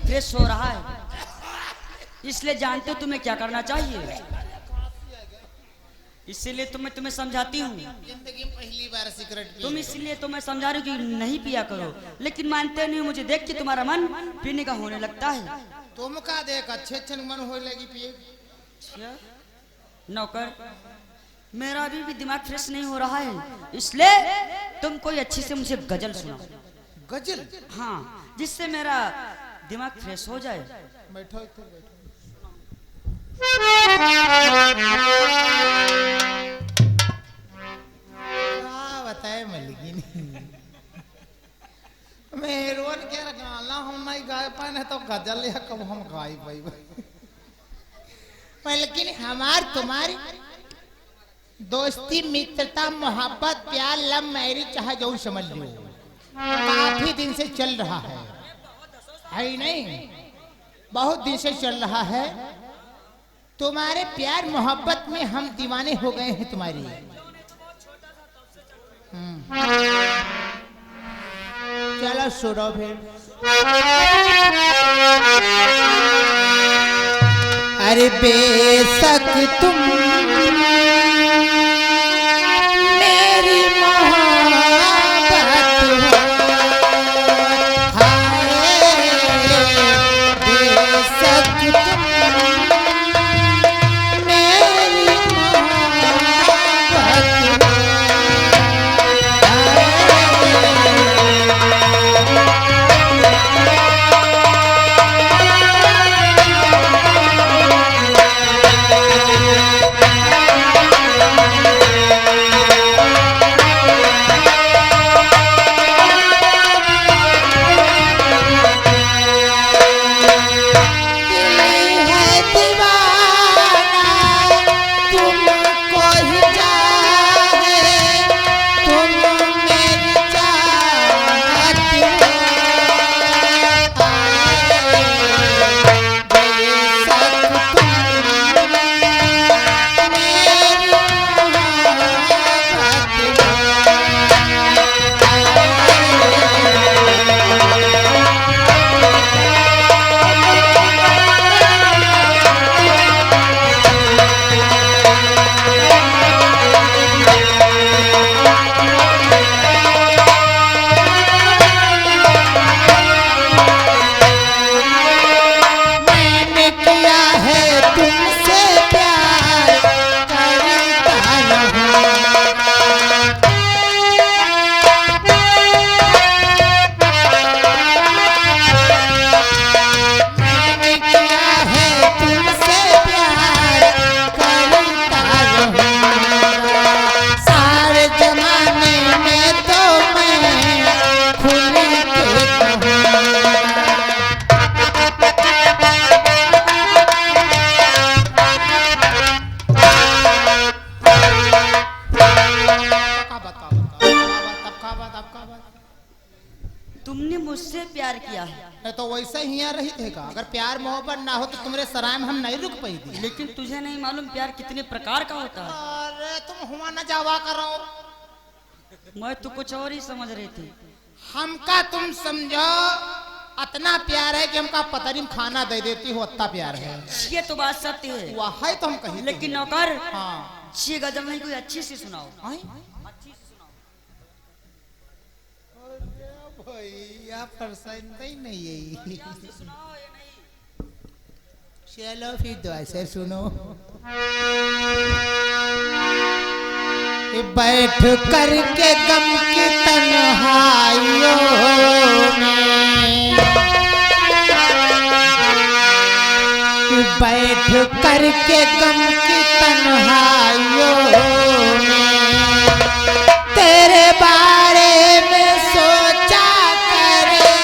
Fresh हो रहा है, इसलिए जानते हो तुम्हें क्या करना चाहिए। इसीलिए तुम्हें समझाती हूँ। जिंदगी में पहली बार सिगरेट पी तुम इसलिए तो मैं समझा रही हूँ कि नहीं पिया करो, लेकिन मानते नहीं। मुझे देख के तुम्हारा मन पीने का होने लगता है। तुम का देख अच्छे अच्छे मन हो लगी पिए। नौकर, मेरा अभी भी दिमाग फ्रेश नहीं हो रहा है, इसलिए तुम कोई अच्छी से मुझे गजल सुनाओ। गजल? हाँ, जिससे मेरा दिमाग फ्रेश हो जाए। बैठो इधर बैठो। क्या बताए मलिकिनी, मेहरबान क्या गाना हम नहीं गाए पाए ना तो गजल या कब हम गाई पाई। लेकिन हमार तुम्हारी दोस्ती मित्रता मोहब्बत प्यार लव मैरिज चाहे जो समझ लो काफी दिन से चल रहा है नहीं, बहुत दिन से चल रहा है। तुम्हारे प्यार मोहब्बत में हम दीवाने हो गए हैं तुम्हारी। चलो सुनो फिर। अरे बेशक तुम मेरी मोहब्बत हो, बेशक तुम मेरी मोहब्बत हो। तुमने मुझसे प्यार किया है तो वैसे ही यहाँ रही थे का। अगर प्यार मोहब्बत ना हो तो तुम्हारे सराय में हम नहीं रुक पाई थी। लेकिन तुझे नहीं मालूम प्यार कितने प्रकार का होता है। अरे तुम हुआ ना जावा करो, मैं तो कुछ और ही समझ रही थी। हमका तुम समझो इतना प्यार है कि हमका पतरी में खाना दे देती हो, इतना प्यार है। ये तो बात सत्य है, वह है तो हम कहीं। लेकिन नौकर, हाँ ये गजल नहीं कोई अच्छी सी सुनाओ। भैया पसंद ही नहीं है। चलो फिर दुआ से सुनो। बैठ कर के गम की तन्हाइयों में, बैठ कर के गम की तन्हाइयों में तेरे बारे में सोचा करे।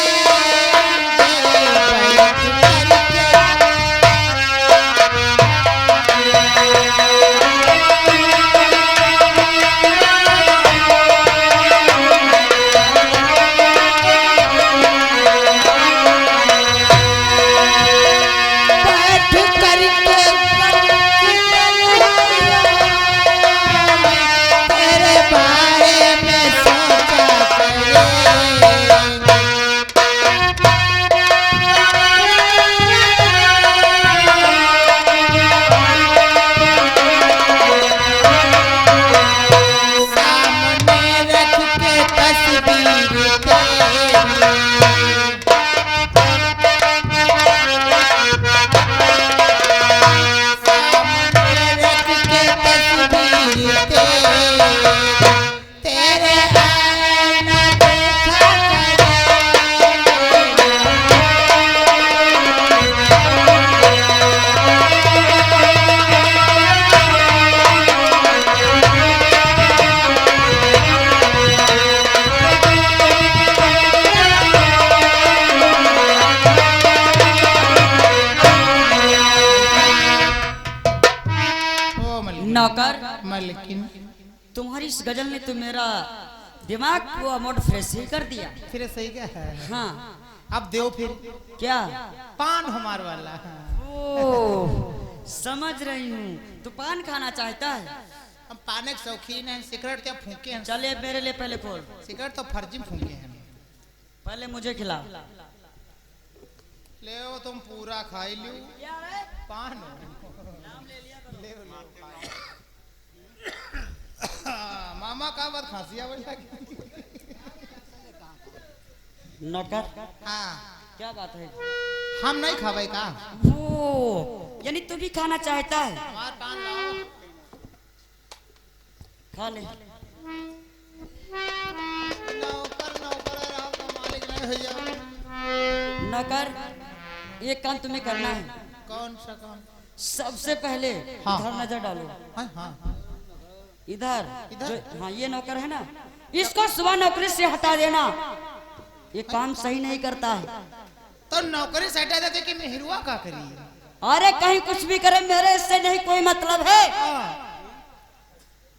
बैठ कर के नौकर, मालकिन। तुम्हारी इस गजल ने तो मेरा दिमाग को मूड फ्रेश ही कर दिया। फिर सही क्या है? हाँ, अब देव फिर क्या? पान हमार वाला। ओ, समझ रही हूँ, तू पान खाना चाहता है। हम पान के शौकीन हैं, सिगरेट क्या फूके हैं। चले मेरे लिए पहले खोल। सिगरेट तो फर्जी में फूके हैं। पहले मुझे खिला। ले तुम पूरा खाई लियो पान। मामा का बात खांसिया बढ़िया। नौकर, हाँ क्या बात है? हम नहीं खावे का। वो यानी तू भी खाना चाहता है? हमार पान लाओ। खा ले। नौकर नौकर रहो तो मालिक नहीं हो जाओ। नौकर, ये काम तुम्हें करना है। कौन सा काम? सबसे पहले हाँ। इधर नजर डालो। हाँ हाँ इधर इधर? हाँ, ये नौकर है ना, इसको सुबह नौकरी से हटा देना। ये काम सही नहीं करता है। तो नौकरी से हटा देते कि मेहरुआ का करी? अरे कहीं कुछ भी करे, मेरे इससे नहीं कोई मतलब है।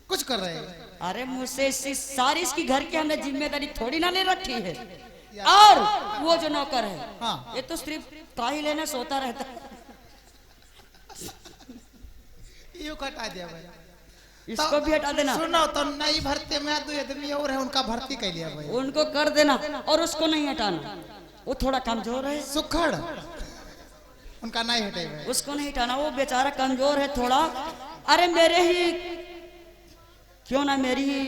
कुछ कर रहे हैं। अरे मुझसे सारी इसकी घर की हमने जिम्मेदारी थोड़ी ना ले रखी है। और वो जो नौकर है, हाँ। ये तो सिर्फ काहे लेने सोता रहता है। यूं हटा दिया भाई। इसको भी हटा देना। सुनो तो नई भर्ती में 2 आदमी और है, उनका भर्ती कर लिया भाई। उनको कर देना और उसको नहीं हटाना, वो थोड़ा कमजोर है। सुखड़ उनका नहीं हटे भाई। उसको नहीं हटाना, वो बेचारा कमजोर है थोड़ा। अरे मेरे ही क्यों ना, मेरी ही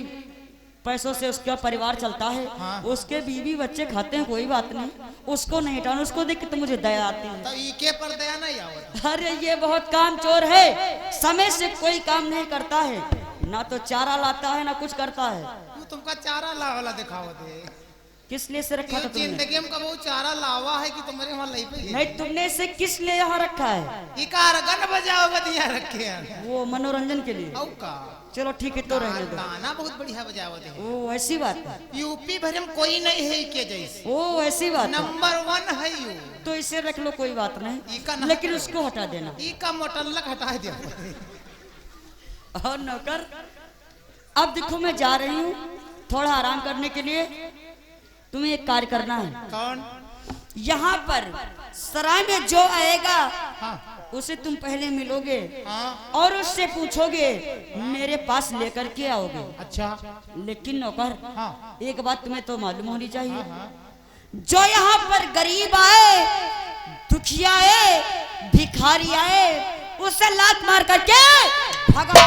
पैसों से उसका परिवार चलता है। हाँ। उसके बीवी बच्चे खाते हैं, कोई बात नहीं, उसको नहीं हटाना। उसको देख के तो मुझे दया आती है। तो इके पर दया नहीं आवत। अरे ये बहुत काम चोर है, समय से कोई काम नहीं करता है, ना तो चारा लाता है ना कुछ करता है। तू तुमका चारा लावाला दिखाओ दे। किस लिए से रखा था तुमने? जिंदगी में कबो चारा लावा है कि तुम्हारे वहां लाई पे? नहीं, तुमने इसे किस लिए यहाँ रखा है? इकार गन बजाओ बदिया रखे हैं। वो मनोरंजन के लिए। औ का चलो ठीक है, तो रहने दो। गाना बहुत बढ़िया बजावत है। ओ ऐसी बात है। यूपी भर में कोई नहीं है के जैसे। ओ ऐसी बात है। नंबर 1 है यू। तो इसे रख लो, कोई बात इका नहीं, ना- लेकिन उसको हटा देना। इका मोटल्लक हटा दिया। और नौकर, अब देखो मैं जा रही हूँ थोड़ा आराम करने के लिए। तुम्हें एक कार्य करना है। कौन? यहाँ पर सराय में जो आएगा, हाँ उसे तुम पहले मिलोगे हाँ। और उससे पूछोगे, मेरे पास लेकर के आओगे। अच्छा लेकिन नौकर, हाँ। एक बात तुम्हें तो मालूम होनी चाहिए, हाँ। जो यहाँ पर गरीब आए, दुखिया आए, भिखारी आए, उसे लात मार करके भगा।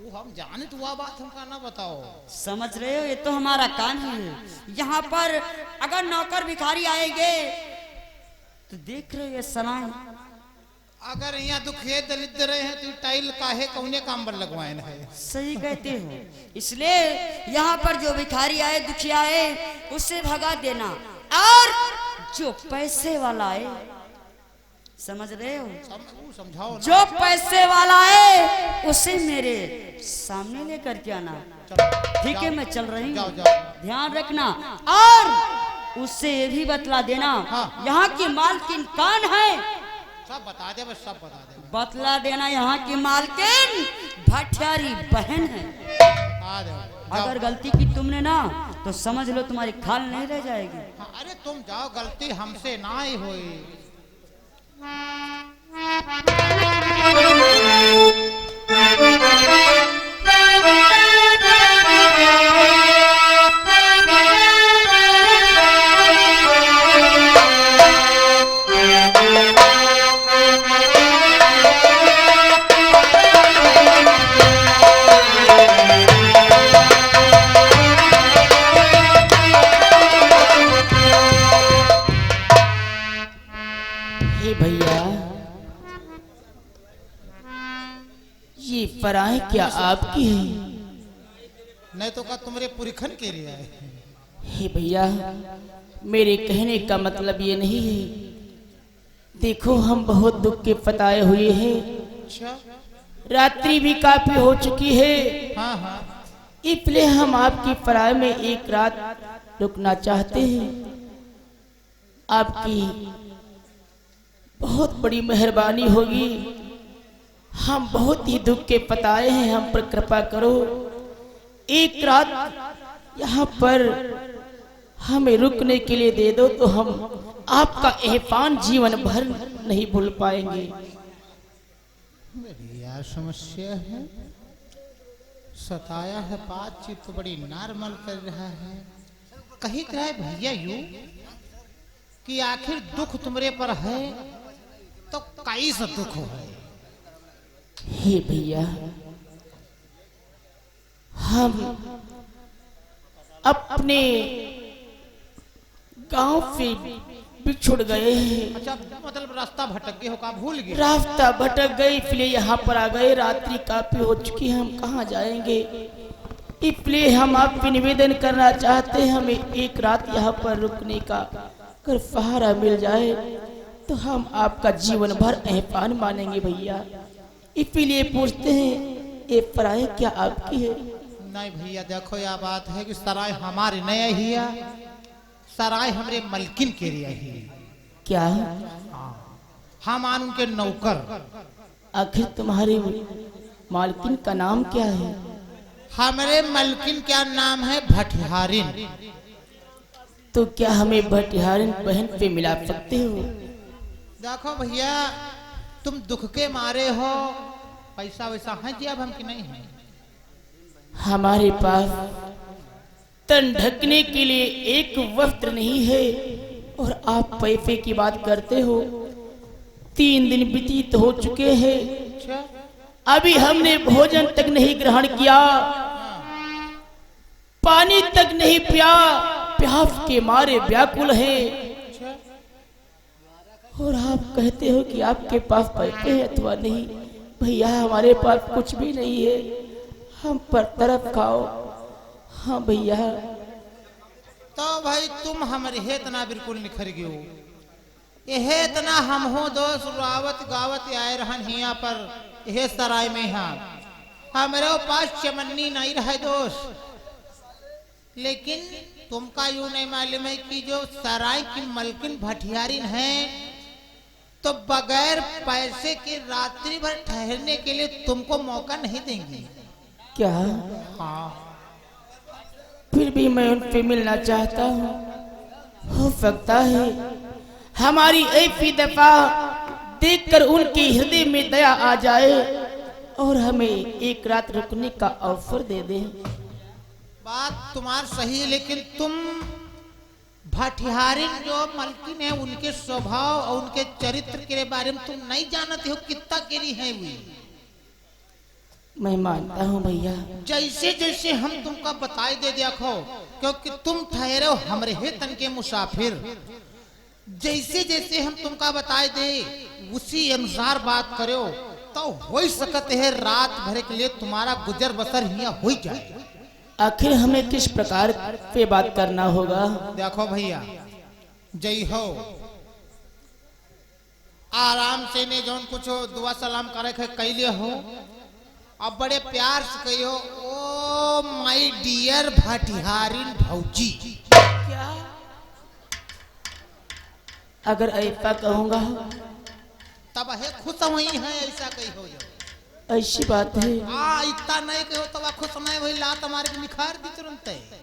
वो हम जाने तो वह बात हमका ना बताओ। समझ रहे हो, ये तो हमारा काम है। यहाँ पर अगर नौकर भिखारी आएंगे तो देख रहे हो ये सलाह। अगर यहाँ दुखिए दरिद्र रहे हैं तो टाइल काहे कौने काम पर लगवाए है? सही कहते हो, इसलिए यहाँ पर जो भिखारी आए, दुखिया आए, उसे भगा देना। और जो पैसे वाला आए, समझ रहे हो, समझाओ ना। जो पैसे वाला है उसे मेरे सामने लेकर के आना। ठीक है, मैं चल रही जाओ हूँ, जाओ। ध्यान रखना। और उससे ये भी बतला देना, हाँ। यहाँ की मालकिन कौन है, सब बता दे, बस सब बता दे। बतला देना। यहाँ की मालकिन भटियारी बहन है। बता दे। जाओ। अगर गलती की तुमने ना, तो समझ लो तुम्हारी खाल नहीं रह जाएगी। हाँ, अरे तुम जाओ, गलती हमसे ना ही हुई। हे भैया, ये फराह क्या आपकी है? नहीं तो का तुम्हारे पुरखन के लिए आए। हे भैया, मेरे कहने का मतलब ये नहीं है। देखो, हम बहुत दुख के पताए हुए हैं, अच्छा। रात्रि भी काफी हो चुकी है, हाँ हाँ। इसलिए हम आपकी फराह में एक रात रुकना चाहते हैं। आपकी बहुत बड़ी मेहरबानी होगी हम बहुत ही दुख के पताए हैं, हम पर कृपा करो। एक रात यहाँ पर हमें रुकने के लिए दे दो तो हम आपका एहसान जीवन भर नहीं भूल पाएंगे। मेरी यार समस्या है, सताया है, बातचीत तो बड़ी नॉर्मल कर रहा है। कही रहा है भैया यूं कि आखिर दुख तुम्हारे पर है तो कैसा दुख हो है? हे भैया, हम अपने गांव से बिछुड़ गए हैं। अच्छा, मतलब रास्ता भटक गए हो, का भूल गए? रास्ता भटक गई, इसलिए यहाँ पर आ गए। रात्रि काफी हो चुकी है, हम कहाँ जाएंगे? इसलिए हम आपसे निवेदन करना चाहते हैं, हमें एक रात यहाँ पर रुकने का अगर सहारा मिल जाए तो हम आपका जीवन भर एहसान मानेंगे भैया। इसलिए पूछते हैं, ये पराए क्या आपकी है? नहीं भैया, देखो यह बात है कि सराय हमारे नया ही है, सराय हमारे मलकिन के लिए ही। क्या? हम आन उनके नौकर। आखिर तुम्हारी मालकिन का नाम क्या है? हमारे मलकिन क्या नाम है? भटिहारिन। तो क्या हमें भटिहारिन बहन पे मिला सकते हो? देखो भैया, तुम दुख के मारे हो, पैसा वैसा है जी अब हम की नहीं है? हमारे पास तन ढकने के लिए एक वस्त्र नहीं है और आप पैसे की बात करते हो। 3 दिन व्यतीत हो चुके हैं, अच्छा, अभी हमने भोजन तक नहीं ग्रहण किया, पानी तक नहीं पिया, प्यास के मारे व्याकुल हैं। अच्छा। और आप कहते हो कि आपके पास पैसे हैं अथवा नहीं। भैया, हमारे पास कुछ भी नहीं है, हम पर तरफ खाओ। हाँ भैया। तो भाई तुम हमारे हेतना बिल्कुल निखर गए हो। यह इतना हम हो दोस्त रावत गावत आए रहन हिया पर यह सराय में। हाँ, हमारे पास चमन्नी नहीं रहे दोस्त, लेकिन तुमका यूं नहीं मालूम है कि जो सराय की मलकिन भटियारिन है तो बगैर पैसे के रात्रि भर ठहरने के लिए तुमको मौका नहीं देंगी। क्या? हाँ। फिर भी मैं उनसे मिलना चाहता हूँ। हो सकता है हमारी ऐसी दफा देखकर उनके हृदय में दया आ जाए और हमें एक रात रुकने का अवसर दे दें। बात तुम्हार सही है, लेकिन तुम भटिहारिन जो मलकिन है उनके स्वभाव और उनके चरित्र के बारे में तुम नहीं जानते हो कितना केरी है हुई। मैं मानता हूँ भैया। जैसे जैसे हम तुमका बताए दे देखो, क्योंकि तुम ठहरे हो हमरे हे तन के मुसाफिर। जैसे जैसे हम तुमका बताए दे उसी अनुसार बात करो तो हो सकते है रात भर के लिए तुम्हारा गुजर बसर हिया हो जाए। आखिर हमें किस प्रकार पे बात करना होगा? देखो भैया, जय हो आराम से ने जौन कुछ दुआ सलाम करे के कैले हो, अब बड़े प्यार से कहियो, ओ माय डियर भटिहारिन भौजी। क्या? अगर ऐसा कहूँगा तब है खुश वही है, ऐसा कही हो जाओ। ऐसी बात है? इतना नहीं कहो तब खुश नहीं वही ला तुम्हारे निखार दी तुरंत है।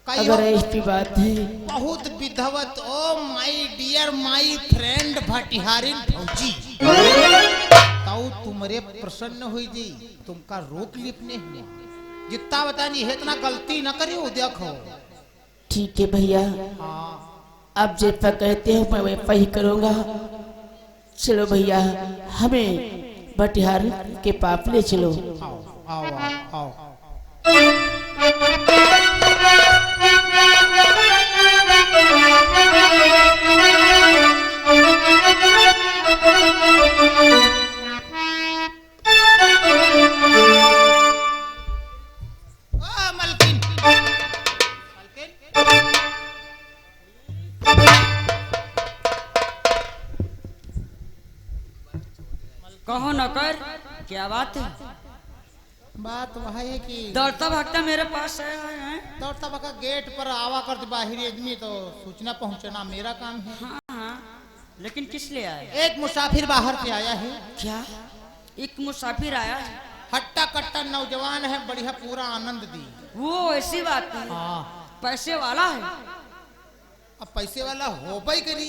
अगर ऐसी बात है, बहुत विधवत, oh my dear my friend भटिहारिन भौजी, ताऊ तुम्हारे प्रसन्न हुई जी, तुमका रोक लिपने हुआ। जितना बतानी है इतना गलती न करियो, देखो। ठीक है भैया, आप जैसा कहते हो मैं वैसा ही करूँगा। चलो भैया, हमें भटिहार के पाप ले चलो। आओ आओ आओ, आओ। कहो नौकर, क्या बात है? बात वह है कि दौड़ता भागता मेरे पास आया है। दौड़ता भागा गेट पर आवा कर बाहरी आदमी तो सूचना पहुंचना मेरा काम है। हाँ हाँ, लेकिन किस लिए आए? एक मुसाफिर बाहर से आया है। क्या? एक मुसाफिर आया है, हट्टा कट्टा नौजवान है, बढ़िया पूरा आनंद दी। वो ऐसी बात है, हाँ, पैसे वाला है। अब पैसे वाला हो पाई करी।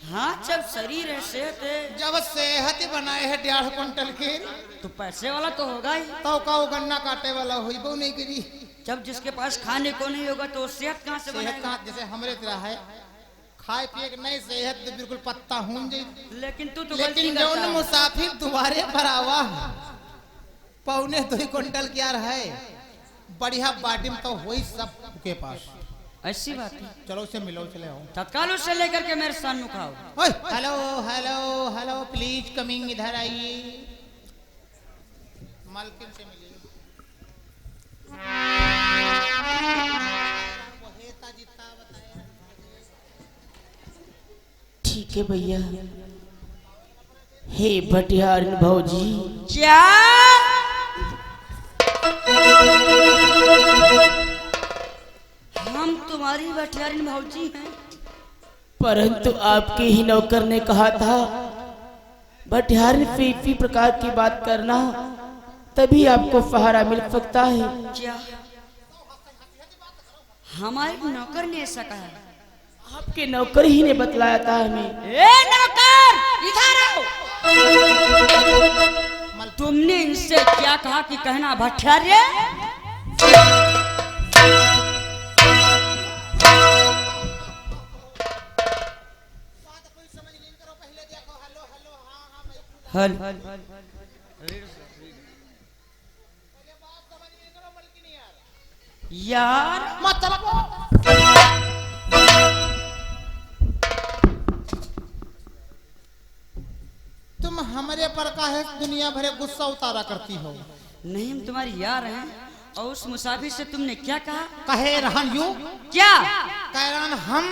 हाँ, जब शरीर है, सेहत है, जब सेहत ही बनाए है 1.5 क्विंटल के, तो पैसे वाला तो होगा ही। तो का वो गन्ना काटे वाला हुई बहु नहीं करी। जब जिसके पास खाने को नहीं होगा तो सेहत कहाँ से सेहत बनाएगा? कहाँ, जैसे हमरे तरह है, खाए पिए के नहीं, सेहत तो बिल्कुल पत्ता हूं जी। लेकिन तू तो गलती लेकिन करता जो है। मुसाफिर तुम्हारे पर आवा, 1.25 क्विंटल क्या है, बढ़िया बाटी में तो वही सब के पास। ऐसी बात है, चलो उसे मिलो, चले आओ। तत्काल उससे लेकर के मेरे सामने खाओ। ओए, hello hello hello, please coming, इधर आइए, मालकिन से मिलिए। ठीक है भैया। हे भटियार भौजी, क्या? हम तुम्हारी भटियारिन भौजी हैं? परंतु आपके ही नौकर ने कहा था भटियारिन पे इसी प्रकार की बात करना, तभी आपको सहारा मिल सकता है। क्या हमारे नौकर ने ऐसा कहा? आपके नौकर ही ने बतलाया था हमें। ए नौकर, इधर आओ। तुमने इनसे क्या कहा कि कहना भटियारे? हल यार, तुम हमारे पर का है दुनिया भरे गुस्सा उतारा करती हो। नहीं, हम तुम्हारी यार हैं। और उस मुसाफिर से तुमने क्या कहा? कहे रहन यू, क्या कह रहन हम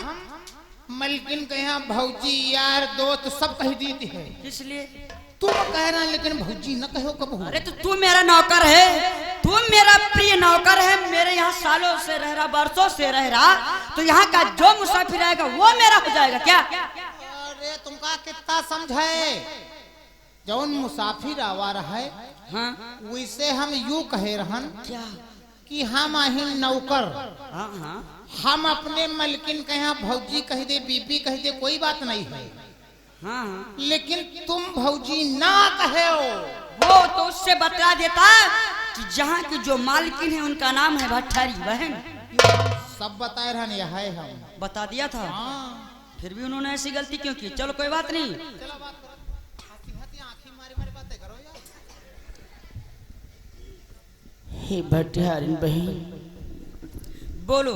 मलकिन के यहाँ भौजी यार दोस्त सब कह देती है। इसलिए तुम कह रहा, लेकिन भौजी न कहो कब हो। अरे तो तू मेरा नौकर है, तू मेरा प्रिय नौकर है, मेरे यहाँ सालों से रह रहा, बरसों से रह रहा, तो यहाँ का जो मुसाफिर आएगा वो मेरा हो जाएगा क्या? अरे तुमका कितना समझे, जौन मुसाफिर आवा रहा है, हाँ, वैसे हम यूं कहे रहन क्या? कि हम आहिन नौकर, हाँ हाँ, हम अपने मलकिन के यहाँ भौजी कह दे, बीबी कह दे, कोई बात नहीं है। हाँ हाँ, लेकिन तुम भौजी ना कहे हो। वो तो उससे बता देता कि जहाँ की जो मालकिन है उनका नाम है भट्टारी बहन। सब बताए रहन, यह है हम बता दिया था। हाँ। फिर भी उन्होंने ऐसी गलती क्यों की? चलो कोई बात नहीं। चलो बात करो, आंखें मारी मारी बातें करो यार। हे भटियारिन बहन, बोलो।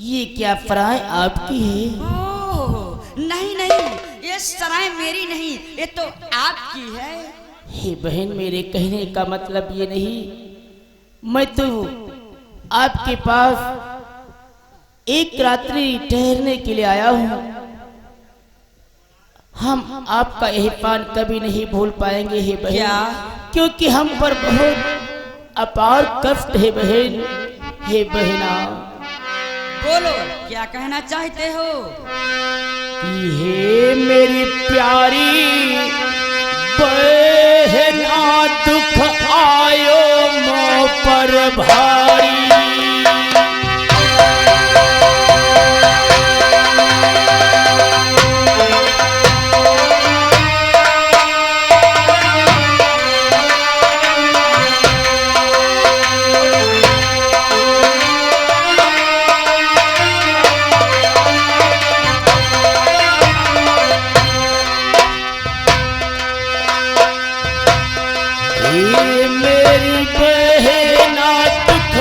ये क्या पराय आपकी है? ओह, नहीं नहीं, ये सराय मेरी नहीं, ये तो आपकी है। हे बहन, मेरे कहने का मतलब ये नहीं, मैं तो आपके पास एक रात्रि ठहरने के लिए आया हूँ। हम आपका एहसान कभी नहीं भूल पाएंगे हे बहन। क्या? क्योंकि हम पर बहुत अपार कष्ट है बहन। हे बहना, बोलो, क्या कहना चाहते हो? हे मेरी प्यारी बहना, दुख आयो मोह पर भारी। मेरी बहना दुख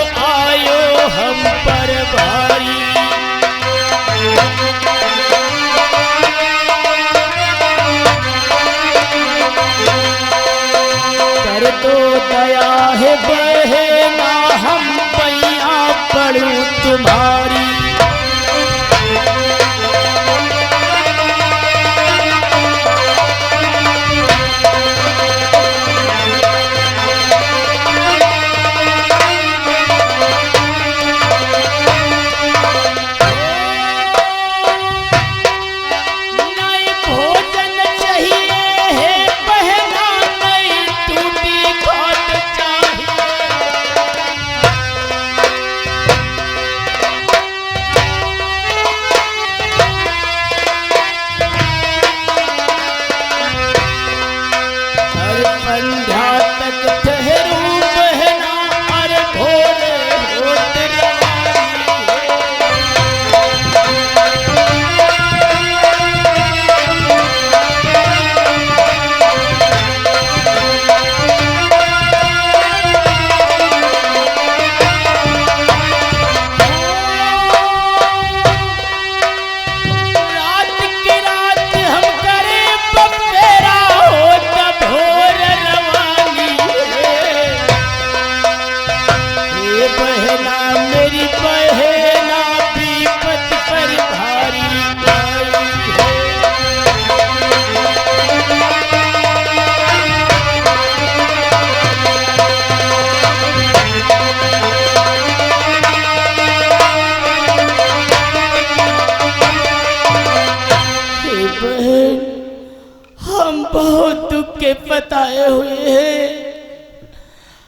के बताए हुए हैं।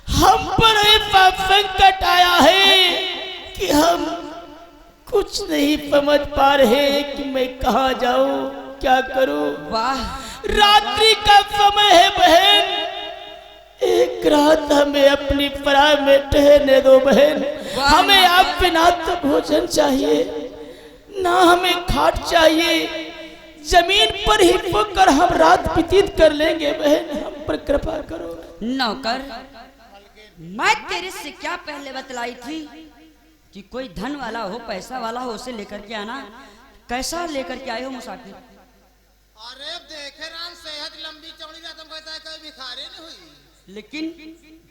हम पर ऐसा संकट आया है कि हम कुछ नहीं समझ पा रहे कि मैं कहाँ जाऊं, क्या करूं। वाह, रात्रि का समय है बहन, एक रात हमें अपनी पराय में ठहरने दो बहन। हमें आप बिना तो भोजन चाहिए, ना हमें खाट चाहिए, जमीन पर ही सोकर हम रात व्यतीत कर लेंगे बहन, हम पर कृपा करो। नौकर, मैं तेरे से क्या पहले बतलाई थी कि कोई धन वाला हो, पैसा वाला हो, उसे लेकर के आना। कैसा लेकर के आए हो मुसाफिर? अरे देखे राम, सेहत लंबी चौड़ी ना, तुम कहता है कोई भिखारी नहीं हुई। लेकिन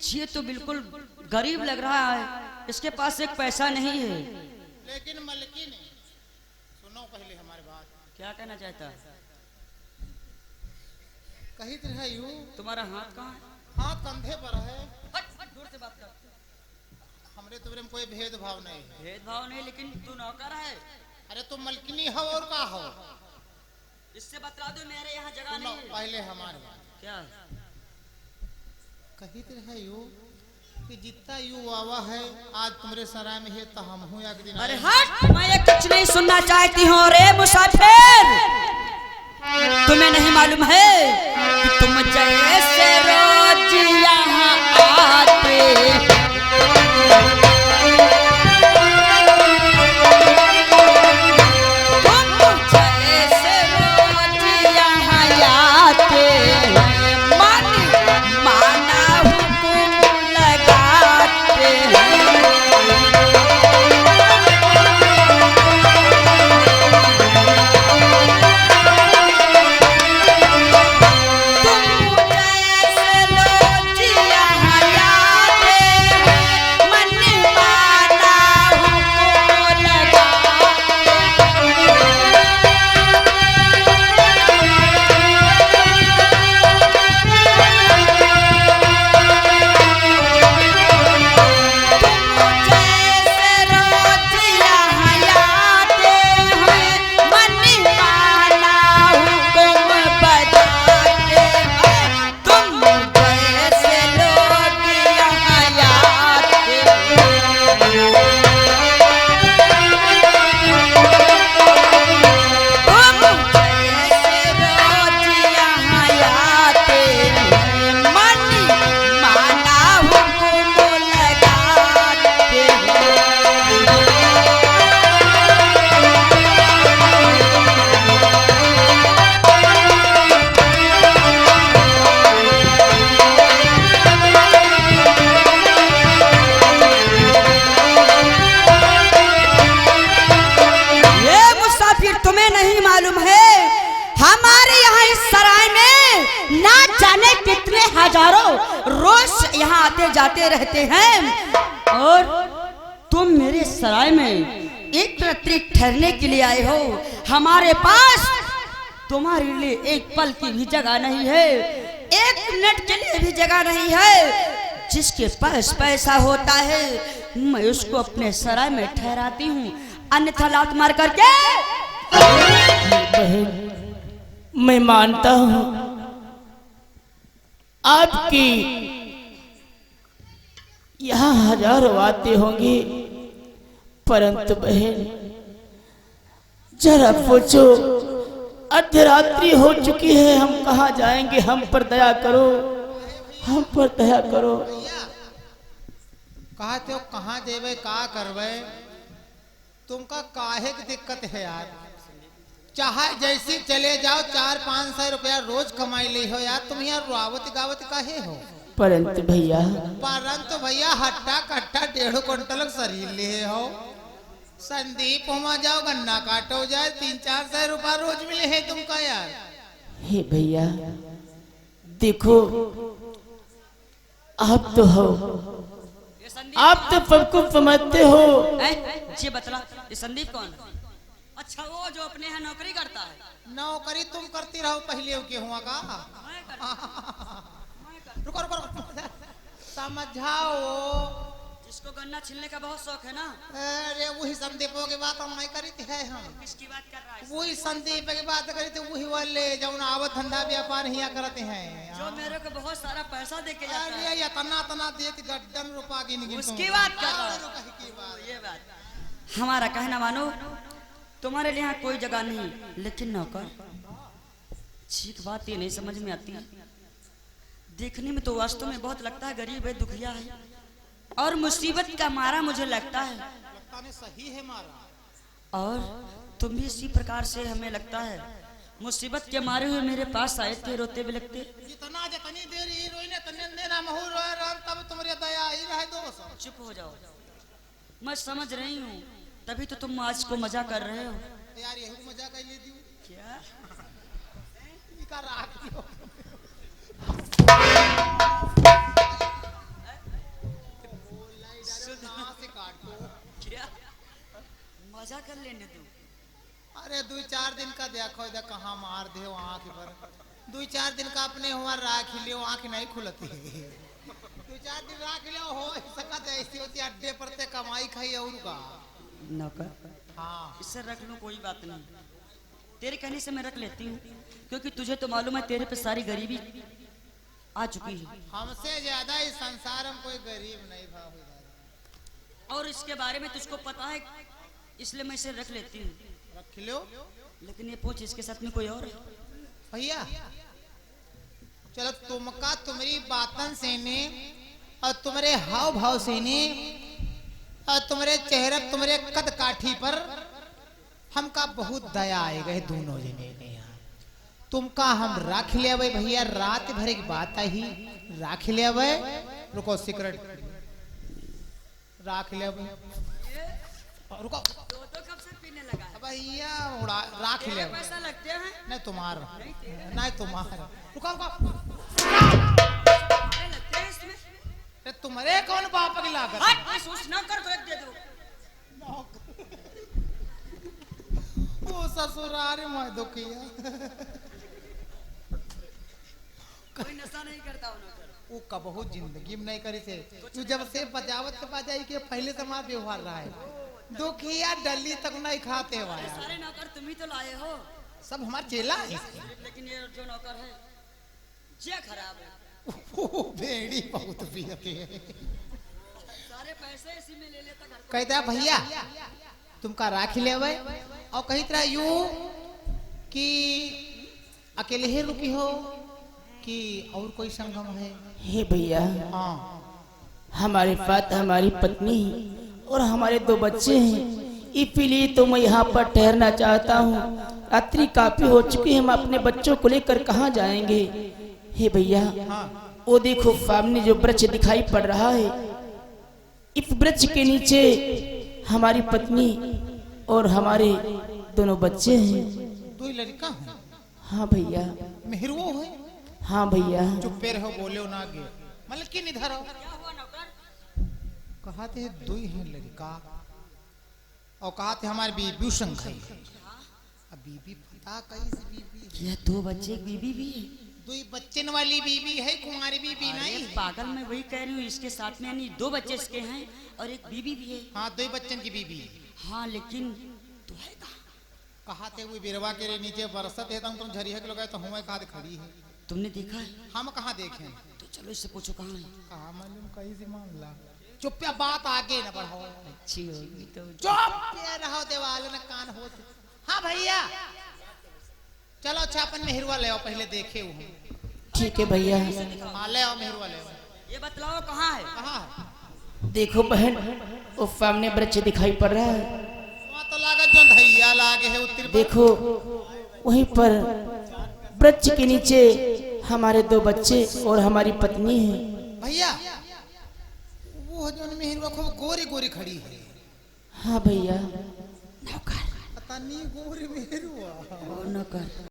ये तो बिल्कुल गरीब लग रहा है, इसके पास एक पैसा नहीं है। लेकिन मलकी ने, सुनो पहले हमारी बात। क्या कहना चाहता? कही तो है यूं, तुम्हारा हाथ कहाँ है? हाथ कंधे पर है। दूर से बात कर। हमरे तुम्हारे में कोई भेदभाव नहीं है। भेदभाव नहीं, लेकिन तू नौकर है। अरे तुम मलकिनी हो और का हो? इससे बतला दो, मेरे यहाँ जगह सुनो नहीं है। पहले हमारी बात। क्या? कही तो है यूं कि जितना यू वावा है आज तुम्हारे सराय में है, तो हम हूँ एक दिन। अरे हट, मैं ये कुछ नहीं सुनना चाहती हूँ रे मुसाफिर। तुम्हें नहीं मालूम है कि तुम जैसे रोज यहाँ आते, तुम जैसे रोज यहाँ आते, मन माना हुकुम लगाते हैं। यहाँ आते जाते रहते हैं और तुम मेरे सराय में एक रात्रि ठहरने के लिए आए हो। हमारे पास तुम्हारे लिए एक पल की भी जगह नहीं है, एक मिनट के लिए भी जगह नहीं है। जिसके पास पैसा होता है मैं उसको अपने सराय में ठहराती हूँ, अन्यथा लात मार करके। बहन मैं मानता हूँ आपकी यहाँ हजारों बातें होंगी, परंतु बहन जरा पूछो अर्धरात्रि हो चुकी है, हम कहाँ जाएंगे? हम पर दया करो, हम पर दया करो। कहते हो कहाँ देवे का करवे, तुमका काहे की दिक्कत है यार? चाहे जैसी चले जाओ, 400-500 रुपया रोज कमाई ले हो यार, तुम यार रुआवत गावत काहे हो? परंतु भैया हट्टा कट्टा 1.5 क्विंटल शरीर ले हो। संदीप हुआ जाओ, गन्ना काटो जाए, 300-400 रुपया रोज मिले है तुमका यार। हे भैया देखो, आप तो हो, आप तो सबको समझते हो। ये बतला ये संदीप कौन? अच्छा वो जो अपने यहाँ नौकरी करता है। नौकरी तुम करती रहो, पहले के हुआ का। रुको रुको रुको, समझाओ इसको गन्ना छिलने का बहुत शौक है ना। अरे वही संदीपों की बात हम नहीं करी थी है हम। किसकी बात कर रहा है? वही संदीप की बात करी थी, वही वाले जो आवत धंधा व्यापार हिया करते हैं, जो मेरे को बहुत सारा पैसा दे के जाता है। अरे ये तना दे के गड्ढन रुपा की नहीं उसकी बात कर रहा हूं। ये बात हमारा कहना मानो, तुम्हारे लिए यहाँ कोई जगह नहीं, लेकिन नौकर ठीक बात ये नहीं समझ में आती है। देखने में तो वास्तव में बहुत लगता है गरीब है, दुखिया है, और मुसीबत का मारा मुझे लगता है। लगता नहीं सही है मारा। और तुम भी इसी प्रकार से हमें लगता है मुसीबत के मारे हुए मेरे पास आए थे, रोते भी लगते। जितना जितनी देर ही रोइने तन्ने ना महू रोए राम, तब तुम्हारी दया ही रहे दोस्त। चुप हो जाओ, मैं समझ रही हूँ, तभी तो तुम आज को मजा कर रहे हो। यार यही मजा कर ले दी क्या इका राख दियो। क्या मजा कर लेने दो। अरे 2-4 दिन का देखो इधर कहाँ मार दे आँख पर। 2-4 दिन का अपने हुआ राख लियो, आँख नहीं खुलती। 2-4 दिन राख लियो हो सकत ऐसी होती अड्डे पर ते कमाई खाई और का। नौकर हाँ इससे रख लो, कोई बात नहीं, तेरे कहने से मैं रख लेती हूँ, क्योंकि तुझे तो मालूम है तेरे पे सारी गरीबी आ चुकी है। हमसे ज्यादा इस संसार में कोई गरीब नहीं भाव। और इसके बारे में तुझको पता है, इसलिए मैं इसे रख लेती हूँ। रख लो। लेकिन ये पूछ, इसके साथ में कोई और है? भैया चलो तुमका तुम्हारी बातन से ने और तुम्हारे हाव भाव से ने और तुम्हारे चेहरे तुम्हारे कद काठी पर हमका बहुत दया आए गए दोनों जने ने। तुमका हम राख ले भैया, रात भर की बात ही राख ले। रुको सिगरेट राख ले, रुको तो कब से पीने लगा है? भैया उड़ा राख ले। पैसा लगते हैं? नहीं तुम्हार नहीं तुम्हार। रुको अरे लगते हैं इसमें। अरे तुम्हारे कौन बाप की लागत? हट, सोच ना कर, तो एक दे दो। ओ ससुराल में दुखिया कोई नशा नहीं करता उन्होंने। वो का बहुत जिंदगी में नहीं करी से। तू जब से बजावत के बाजाई के पहले से मां व्यवहार रहा है, दुखिया डली तक नहीं खाते हुआ सारे नौकर तुम ही तो लाए हो। सब हमारे चेला है। लेकिन ये जो नौकर है जे खराब है, वो बेड़ी बहुत पियते हैं। सारे पैसे इसी में ले लेता घर को। कहता है भैया तुमका राख ले और कहीं तरह यूं कि अकेले ही रुकी हो कि और कोई संगम है? हे भैया, हाँ हमारे साथ हमारी पत्नी और हमारे 2 बच्चे हैं, इसलिए तो मैं यहाँ पर ठहरना चाहता हूँ। रात्रि काफी हो चुकी है, हम अपने बच्चों को लेकर कहाँ जाएंगे? हे भैया, वो देखो सामने जो वृक्ष दिखाई पड़ रहा है, इस वृक्ष के नीचे हमारी पत्नी और हमारे दोनों बच्चे हैं। 2 लड़का है? हाँ भैया। मेहरुओ है? हाँ भैया। चुप्पे रहो, बोले ना गे मतलब कि निधर हो। क्या हुआ नौकर? कहते हैं 2 हैं लड़का और कहते हमारे बीबी संग है। अब बीबी पता कैसी बीबी? ये 2 बच्चे एक बीबी भी है? 2 बच्चन वाली बीबी है, कुंवारी बीबी नहीं। पागल, मैं वही कह रही हूँ, इसके साथ में यानी 2 बच्चे इसके हैं और एक बीबी भी है। हाँ 2 बच्चन की बीबी। हाँ लेकिन तू है कहाँ? कहते वो बिरवा के नीचे बरसत है, तुम झरिया के लोग तो हुए कहा खड़ी है। तुमने देखा है? हम कहाँ देखे? तो चलो इससे पूछो कहाँ है। कहाँ मालूम कैसी मामला। चुप बात आगे न बढ़ाओ। अच्छी होगी तो चुप रहो, देवाल न कान हो। हाँ भैया चलो अच्छा अपन मेहरुआ ले आओ, पहले देखे हूँ। ठीक है भैया। हाँ ले आओ मेहरुआ ले आओ। ये बतलाओ कहाँ है? कहाँ? देखो बहन, वो सामने वृक्ष दिखाई पड़ रहा है, वहाँ तो लागत जो धैया लागे है उत्तर। देखो वहीं पर वृक्ष के नीचे हमारे 2 बच्चे और हमारी पत्नी है। भैया वो जो मेहरुआ खूब गोरी गोरी खड़ी है। हाँ भैया। नौकर, पता नहीं गोरी मेहरुआ नौकर